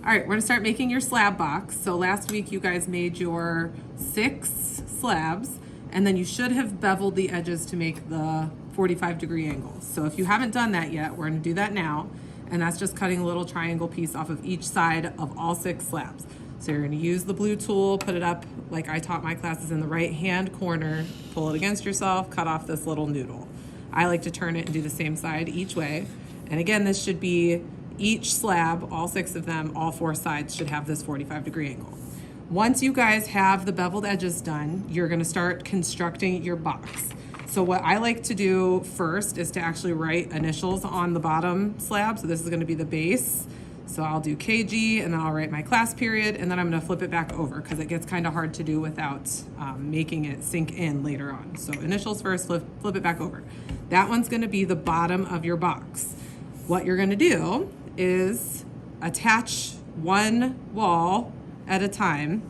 All right, we're gonna start making your slab box. So last week you guys made your 6 slabs, and then you should have beveled the edges to make the 45-degree angles. So if you haven't done that yet, we're gonna do that now. And that's just cutting a little triangle piece off of each side of all 6 slabs. So you're gonna use the blue tool, put it up like I taught my classes in the right-hand corner, pull it against yourself, cut off this little noodle. I like to turn it and do the same side each way. And again, this should be each slab, all 6 of them, all 4 sides should have this 45-degree angle. Once you guys have the beveled edges done, you're gonna start constructing your box. So what I like to do first is to actually write initials on the bottom slab. So this is gonna be the base. So I'll do KG and then I'll write my class period, and then I'm gonna flip it back over because it gets kind of hard to do without making it sink in later on. So initials first, flip it back over. That one's gonna be the bottom of your box. What you're gonna do is attach one wall at a time,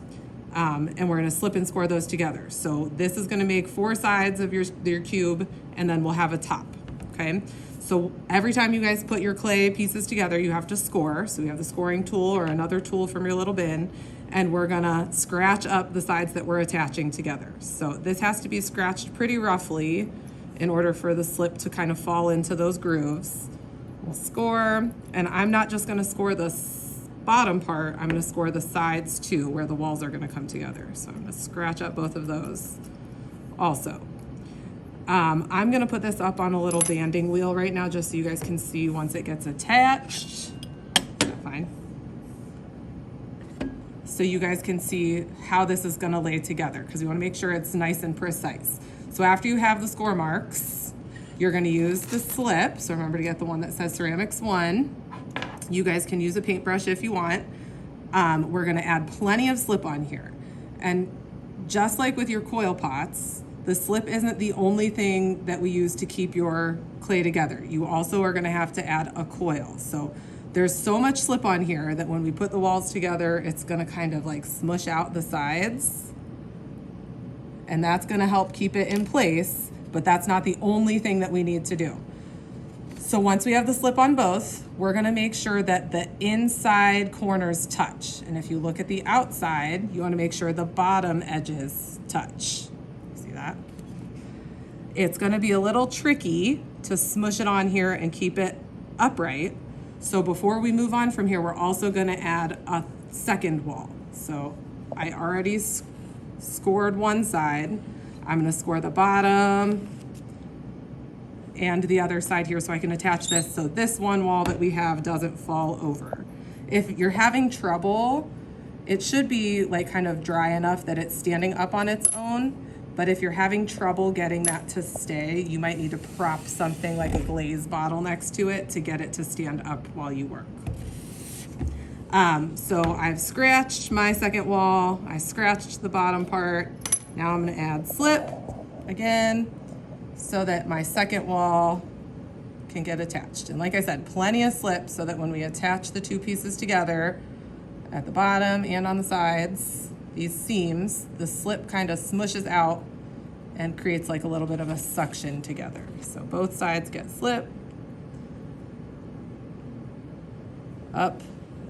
and we're gonna slip and score those together. So this is gonna make 4 sides of your cube, and then we'll have a top, okay? So every time you guys put your clay pieces together, you have to score. So we have the scoring tool or another tool from your little bin, and we're gonna scratch up the sides that we're attaching together. So this has to be scratched pretty roughly in order for the slip to kind of fall into those grooves. We'll score, and I'm not just gonna score the bottom part, I'm gonna score the sides too, where the walls are gonna come together. So I'm gonna scratch up both of those also. I'm gonna put this up on a little banding wheel right now just so you guys can see once it gets attached. Fine. So you guys can see how this is gonna lay together because we wanna make sure it's nice and precise. So after you have the score marks, you're gonna use the slip. So remember to get the one that says Ceramics 1. You guys can use a paintbrush if you want. We're gonna add plenty of slip on here. And just like with your coil pots, the slip isn't the only thing that we use to keep your clay together. You also are gonna have to add a coil. So there's so much slip on here that when we put the walls together, it's gonna kind of like smush out the sides. And that's gonna help keep it in place, but that's not the only thing that we need to do. So once we have the slip on both, we're gonna make sure that the inside corners touch. And if you look at the outside, you wanna make sure the bottom edges touch. See that? It's gonna be a little tricky to smush it on here and keep it upright. So before we move on from here, we're also gonna add a second wall. So I already scored one side. I'm gonna score the bottom and the other side here so I can attach this so this one wall that we have doesn't fall over. If you're having trouble, it should be like kind of dry enough that it's standing up on its own. But if you're having trouble getting that to stay, you might need to prop something like a glaze bottle next to it to get it to stand up while you work. So I've scratched my second wall. I scratched the bottom part. Now I'm gonna add slip again so that my second wall can get attached. And like I said, plenty of slip so that when we attach the 2 pieces together at the bottom and on the sides, these seams, the slip kind of smushes out and creates like a little bit of a suction together. So both sides get slip up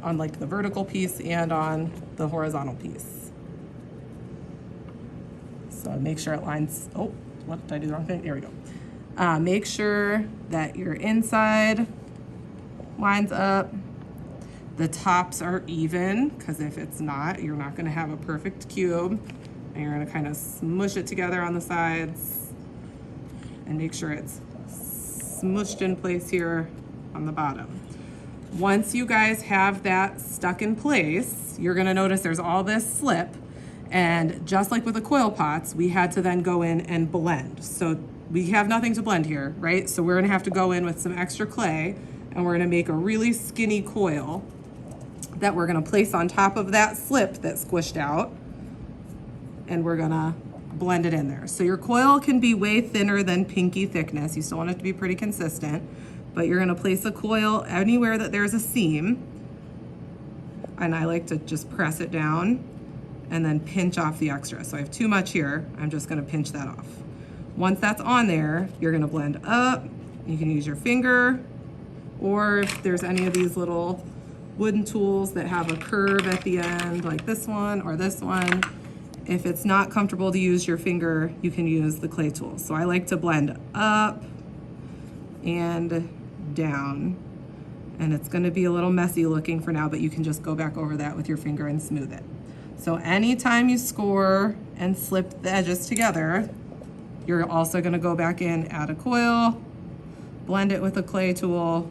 on like the vertical piece and on the horizontal piece. So make sure it lines, oh, what did I do the wrong thing? There we go. Make sure that your inside lines up. The tops are even, because if it's not, you're not gonna have a perfect cube. And you're gonna kind of smush it together on the sides and make sure it's smushed in place here on the bottom. Once you guys have that stuck in place, you're gonna notice there's all this slip. And just like with the coil pots, we had to then go in and blend. So we have nothing to blend here, right? So we're gonna have to go in with some extra clay and we're gonna make a really skinny coil that we're gonna place on top of that slip that's squished out, and we're gonna blend it in there. So your coil can be way thinner than pinky thickness. You still want it to be pretty consistent, but you're gonna place a coil anywhere that there's a seam, and I like to just press it down and then pinch off the extra. So I have too much here, I'm just gonna pinch that off. Once that's on there, you're gonna blend up. You can use your finger, or if there's any of these little wooden tools that have a curve at the end, like this one or this one. If it's not comfortable to use your finger, you can use the clay tool. So I like to blend up and down. And it's gonna be a little messy looking for now, but you can just go back over that with your finger and smooth it. So anytime you score and slip the edges together, you're also gonna go back in, add a coil, blend it with a clay tool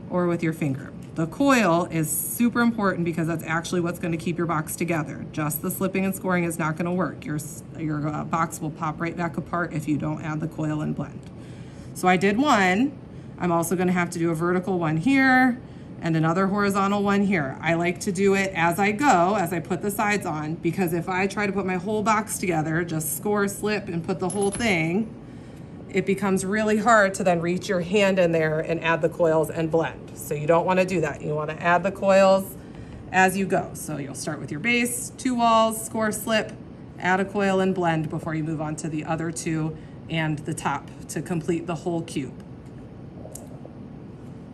or with your finger. The coil is super important because that's actually what's gonna keep your box together. Just the slipping and scoring is not gonna work. Your box will pop right back apart if you don't add the coil and blend. So I did one. I'm also gonna have to do a vertical one here and another horizontal one here. I like to do it as I go, as I put the sides on, because if I try to put my whole box together, just score, slip, and put the whole thing, it becomes really hard to then reach your hand in there and add the coils and blend. So you don't wanna do that. You wanna add the coils as you go. So you'll start with your base, 2 walls, score, slip, add a coil and blend before you move on to the other 2 and the top to complete the whole cube.